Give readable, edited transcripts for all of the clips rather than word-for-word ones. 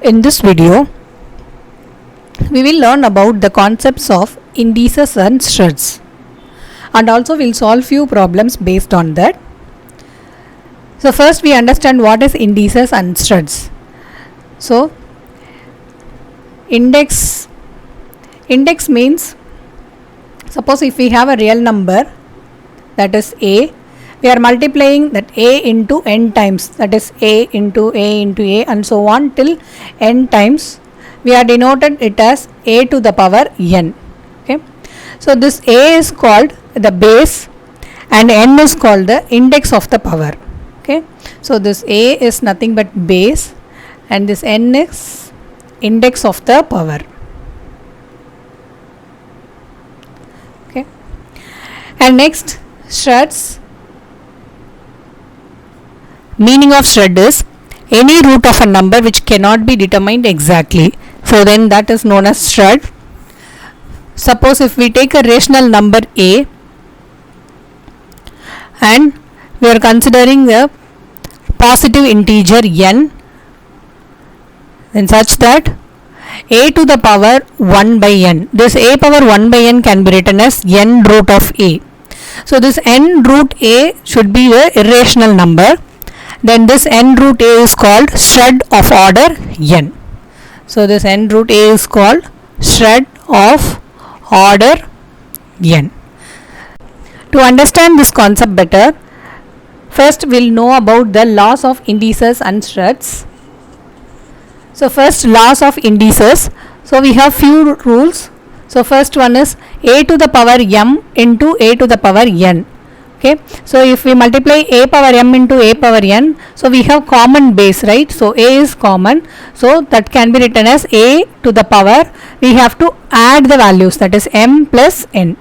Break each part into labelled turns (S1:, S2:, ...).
S1: In this video, we will learn about the concepts of indices and shreds, and also we'll solve few problems based on that. So first we understand what is indices and shreds. So index means, suppose if we have a real number, that is a, we are multiplying that a into n times, that is a into a into a and so on till n times. We are denoted it as a to the power n. Okay, so this a is called the base and n is called the index of the power. Okay, so this a is nothing but base and this n is index of the power. Okay, and next, shreds. Meaning of shred is any root of a number which cannot be determined exactly. So then that is known as shred. Suppose if we take a rational number a and we are considering a positive integer n, then such that a to the power 1 by n, this a power 1 by n can be written as n root of a. So this n root a should be a irrational number. Then this n root a is called shred of order n. So this n root a is called shred of order n. To understand this concept better, first we'll know about the laws of indices and shreds. So first, laws of indices. So we have few rules. So first one is a to the power m into a to the power n. Okay, so if we multiply a power m into a power n, so we have common base, right? So a is common, so that can be written as a to the power, we have to add the values, that is m plus n.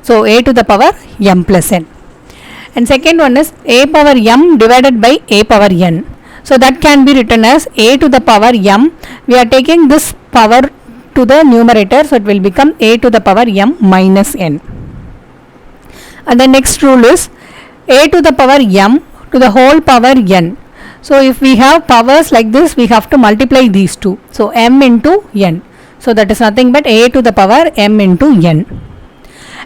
S1: So a to the power m plus n. And second one is a power m divided by a power n. So that can be written as a to the power m. We are taking this power to the numerator, so it will become a to the power m minus n. And the next rule is a to the power m to the whole power n. So if we have powers like this, we have to multiply these two. So m into n. So that is nothing but a to the power m into n.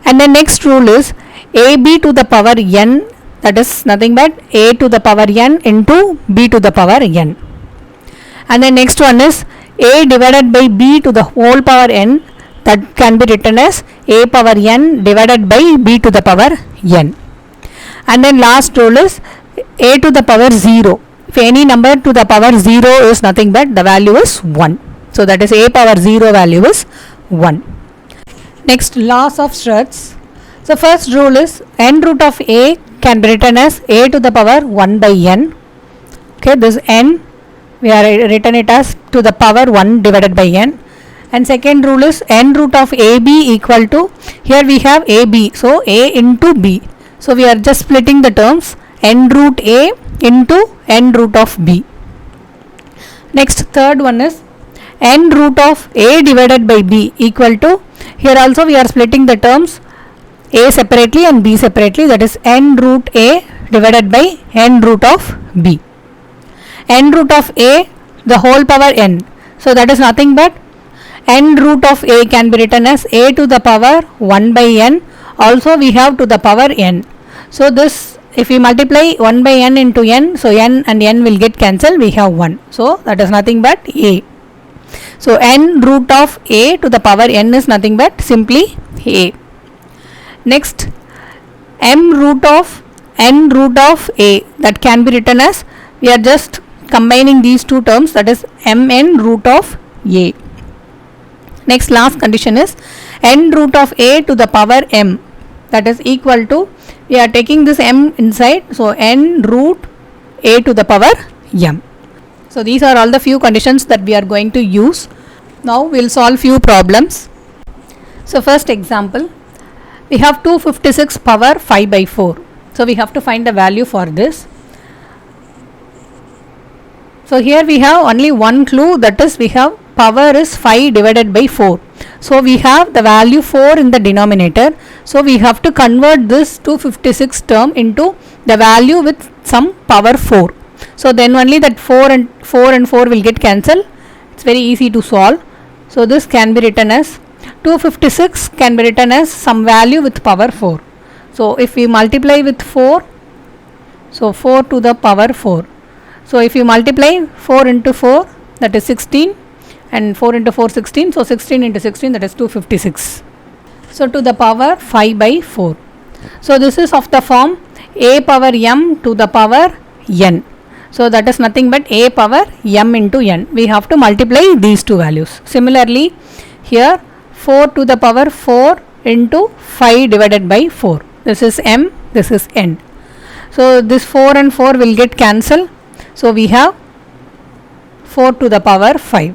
S1: And the next rule is ab to the power n, that is nothing but a to the power n into b to the power n. And the next one is a divided by b to the whole power n, that can be written as a power n divided by b to the power n. And then last rule is a to the power 0. If any number to the power 0 is nothing but the value is 1. So that is a power 0 value is 1. Next, laws of shreds. So first rule is n root of a can be written as a to the power 1 by n. Okay, this n we are written it as to the power 1 divided by n. And second rule is n root of ab equal to, here we have ab, so a into b. So we are just splitting the terms, n root a into n root of b. Next, third one is n root of a divided by b equal to, here also we are splitting the terms, a separately and b separately, that is n root a divided by n root of b. N root of a the whole power n, so that is nothing but n root of a can be written as a to the power 1 by n, also we have to the power n. So this, if we multiply 1 by n into n, so n and n will get cancelled, we have 1. So that is nothing but a. So n root of a to the power n is nothing but simply a. Next, m root of n root of a, that can be written as, we are just combining these two terms, that is mn root of a. Next, last condition is n root of a to the power m, that is equal to, we are taking this m inside, so n root a to the power m. So these are all the few conditions that we are going to use. Now we will solve few problems. So first example, we have 256 power 5 by 4. So we have to find the value for this. So here we have only one clue, that is we have power is 5 divided by 4. So we have the value 4 in the denominator. So we have to convert this 256 term into the value with some power 4. So then only that 4 and 4 will get cancelled. it's very easy to solve. So this can be written as 256 can be written as some value with power 4. So if we multiply with 4, so 4 to the power 4. So if you multiply 4 into 4, that is 16, and 4 into 4 16, so 16 into 16, that is 256. So to the power 5 by 4. So this is of the form a power m to the power n. So that is nothing but a power m into n. We have to multiply these two values. Similarly, here 4 to the power 4 into 5 divided by 4. This is m, this is n. So this 4 and 4 will get cancelled. So we have 4 to the power 5.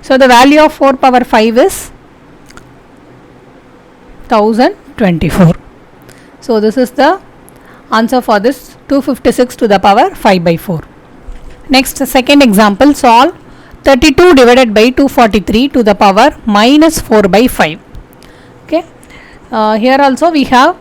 S1: So the value of 4 power 5 is 1024. So this is the answer for this 256 to the power 5 by 4. Next, second example, solve 32 divided by 243 to the power minus 4 by 5. Okay. Here also we have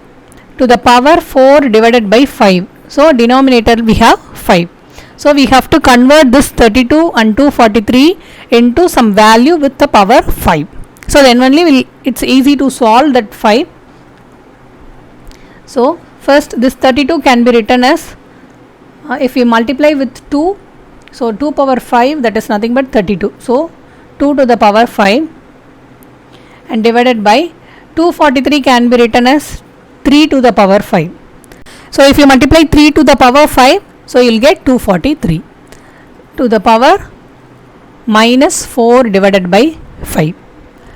S1: to the power 4 divided by 5. So denominator we have 5. So we have to convert this 32 and 243 into some value with the power 5. So then only it's easy to solve that 5. So first this 32 can be written as if we multiply with 2, so 2 power 5, that is nothing but 32. So 2 to the power 5 and divided by 243 can be written as 3 to the power 5. So if you multiply 3 to the power 5, so you will get 243 to the power minus 4 divided by 5.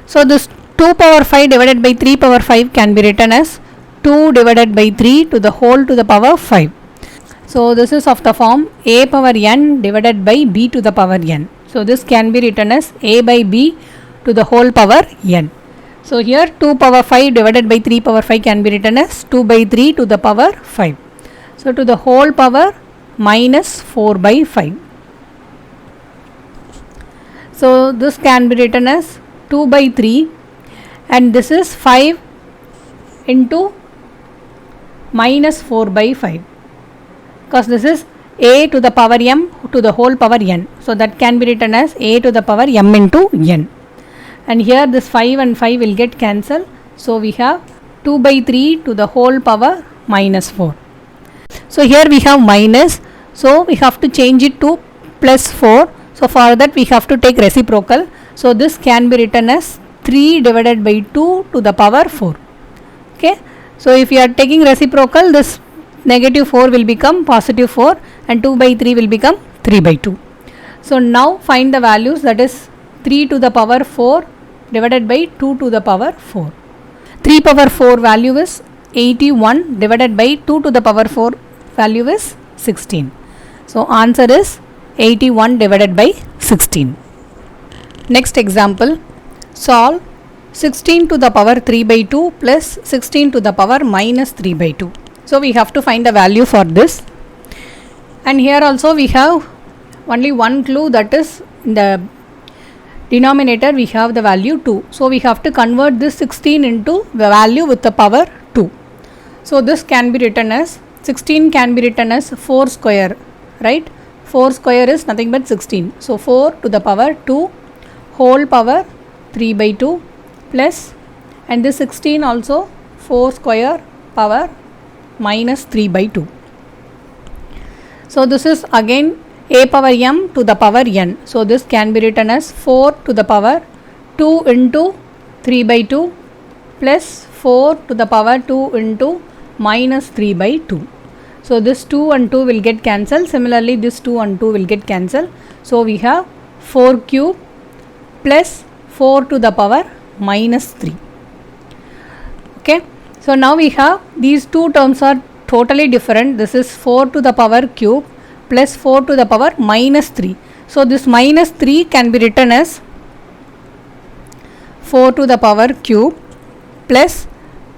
S1: So this 2 power 5 divided by 3 power 5 can be written as 2 divided by 3 to the whole to the power 5. So this is of the form a power n divided by b to the power n. So this can be written as a by b to the whole power n. So here 2 power 5 divided by 3 power 5 can be written as 2 by 3 to the power 5. So to the whole power minus 4 by 5. So this can be written as 2 by 3 and this is 5 into minus 4 by 5, because this is a to the power m to the whole power n. So that can be written as a to the power m into n. And here this 5 and 5 will get cancelled. So we have 2 by 3 to the whole power minus 4. So here we have minus. So we have to change it to plus 4. So for that we have to take reciprocal. So this can be written as 3 divided by 2 to the power 4. Okay. So if you are taking reciprocal, this negative 4 will become positive 4 and 2 by 3 will become 3 by 2. So now find the values, that is 3 to the power 4 divided by 2 to the power 4. 3 power 4 value is 81 divided by 2 to the power 4 value is 16. So answer is 81 divided by 16. Next example, solve 16 to the power 3 by 2 plus 16 to the power minus 3 by 2. So we have to find the value for this. And here also we have only one clue, that is in the denominator we have the value 2. So we have to convert this 16 into the value with the power 2. So this can be written as 16 can be written as 4 square, right? 4 square is nothing but 16. So 4 to the power 2 whole power 3 by 2 plus, and this 16 also 4 square power minus 3 by 2. So this is again a power m to the power n. So this can be written as 4 to the power 2 into 3 by 2 plus 4 to the power 2 into minus 3 by 2. So this 2 and 2 will get cancelled. Similarly this 2 and 2 will get cancelled. So we have 4 cube plus 4 to the power minus 3. Okay. So now we have these two terms are totally different. This is 4 to the power cube plus 4 to the power minus 3. So this minus 3 can be written as 4 to the power cube plus,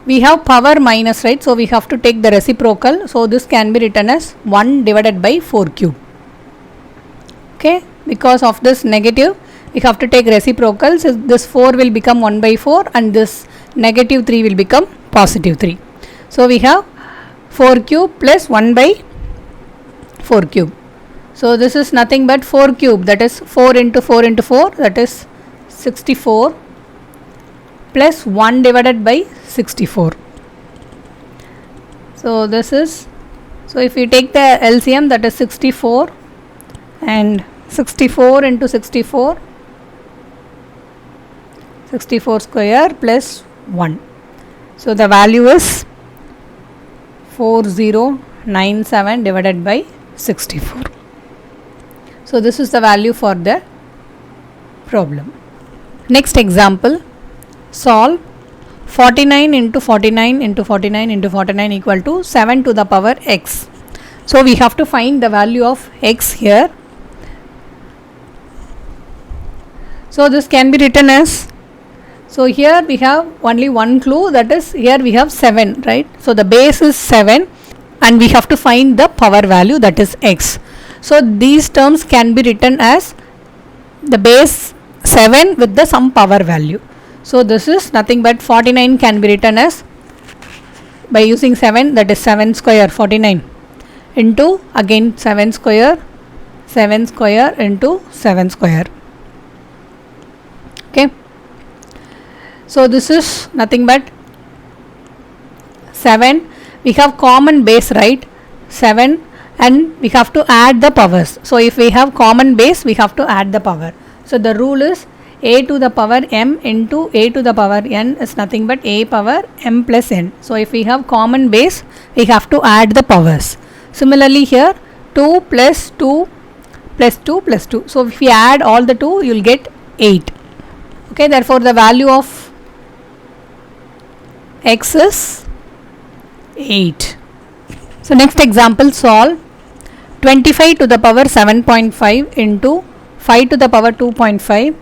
S1: we have power minus, right? So we have to take the reciprocal. So this can be written as 1 divided by 4 cube. Okay. Because of this negative, we have to take reciprocal. So this 4 will become 1 by 4 and this negative 3 will become positive 3. So we have 4 cube plus 1 by 4 cube. So this is nothing but 4 cube, that is 4 into 4 into 4, that is 64 plus 1 divided by 64. So this is, so if we take the LCM, that is 64 and 64 into 64, 64 square plus 1. So the value is 4097 divided by 64. So this is the value for the problem. Next example, solve 49 into 49 into 49 into 49 equal to 7 to the power x. So we have to find the value of x here. So this can be written as, so here we have only one clue, that is here we have 7, right? So the base is 7 and we have to find the power value, that is x. So these terms can be written as the base 7 with the some power value. So this is nothing but 49 can be written as, by using 7, that is 7 square 49 into again 7 square into 7 square. Okay. So this is nothing but 7, we have common base, right? 7, and we have to add the powers. So if we have common base, we have to add the power. So the rule is a to the power m into a to the power n is nothing but a power m plus n. So if we have common base, we have to add the powers. Similarly here 2 plus 2 plus 2 plus 2. So if we add all the 2, you will get 8. Okay, therefore the value of x is 8. So next example, solve 25 to the power 7.5 into 5 to the power 2.5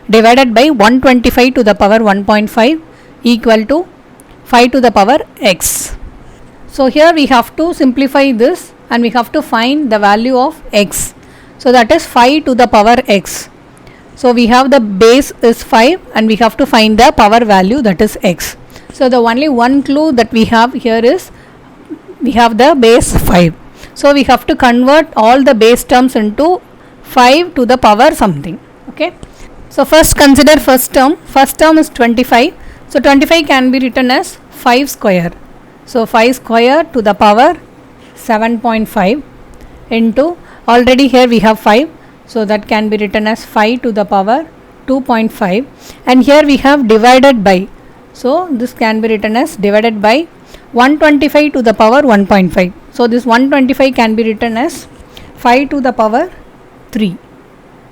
S1: divided by 125 to the power 1.5 equal to 5 to the power x. So here we have to simplify this and we have to find the value of x. So that is 5 to the power x. So we have the base is 5 and we have to find the power value, that is x. So the only one clue that we have here is we have the base 5. So we have to convert all the base terms into 5 to the power something. Okay. So first consider first term. First term is 25. So 25 can be written as 5 square. So 5 square to the power 7.5 into, already here we have 5. So that can be written as 5 to the power 2.5, and here we have divided by. So this can be written as divided by 125 to the power 1.5. So this 125 can be written as 5 to the power 3.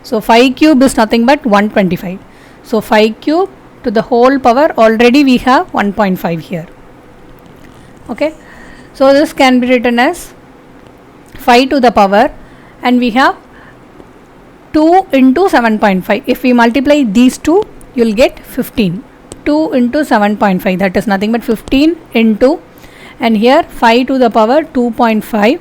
S1: So 5 cube is nothing but 125. So 5 cube to the whole power, already we have 1.5 here. Okay. So this can be written as 5 to the power, and we have 2 into 7.5. If we multiply these two, you will get 15. 2 into 7.5, that is nothing but 15 into, and here 5 to the power 2.5,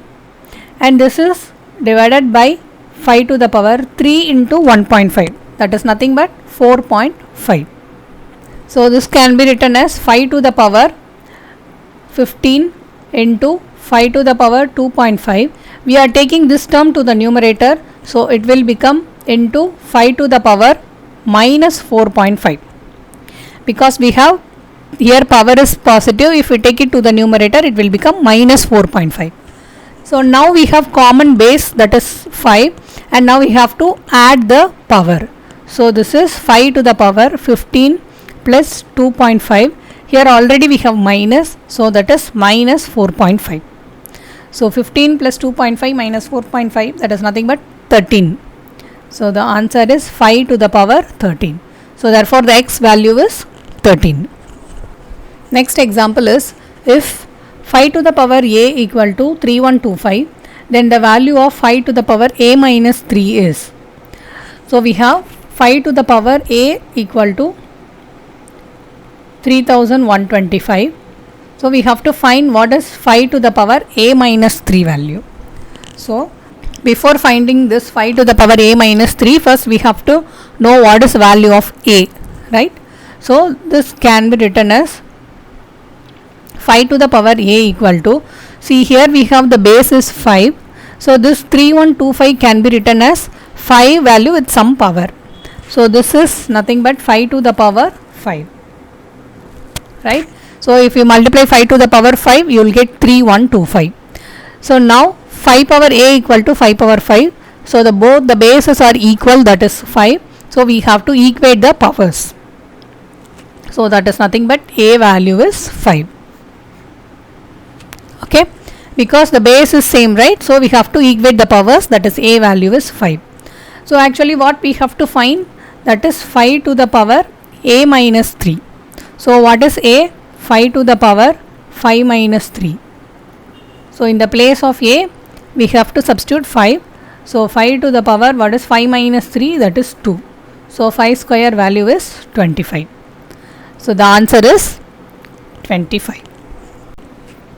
S1: and this is divided by 5 to the power 3 into 1.5, that is nothing but 4.5. So this can be written as 5 to the power 15 into 5 to the power 2.5. We are taking this term to the numerator, so it will become into 5 to the power minus 4.5. Because we have here power is positive, if we take it to the numerator, it will become minus 4.5. So now we have common base, that is 5, and now we have to add the power. So this is 5 to the power 15 plus 2.5. Here already we have minus, so that is minus 4.5. So 15 plus 2.5 minus 4.5, that is nothing but 13. So the answer is 5 to the power 13. So therefore the x value is 13. Next example is, if 5 to the power a equal to 3125, then the value of 5 to the power a minus 3 is. So we have 5 to the power a equal to 3125. So we have to find what is 5 to the power a minus 3 value. So before finding this 5 to the power a minus 3, first we have to know what is value of a, right? So this can be written as 5 to the power a equal to, see here we have the base is 5. So this 3125 can be written as 5 value with some power. So this is nothing but 5 to the power 5, right? So if you multiply 5 to the power 5, you will get 3125. So now 5 power a equal to 5 power 5. So both the bases are equal, that is 5. So we have to equate the powers. So that is nothing but a value is 5. Okay, because the base is same, right? So we have to equate the powers, that is a value is 5. So actually what we have to find, that is 5 to the power a minus 3. So what is a? 5 to the power 5 minus 3. So in the place of a, we have to substitute 5. So 5 to the power, what is 5 minus 3? That is 2. So 5 square value is 25. So the answer is 25.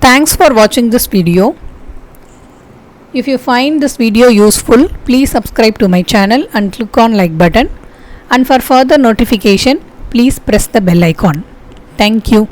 S1: Thanks for watching this video. If you find this video useful, please subscribe to my channel and click on like button. And for further notification, please press the bell icon. Thank you.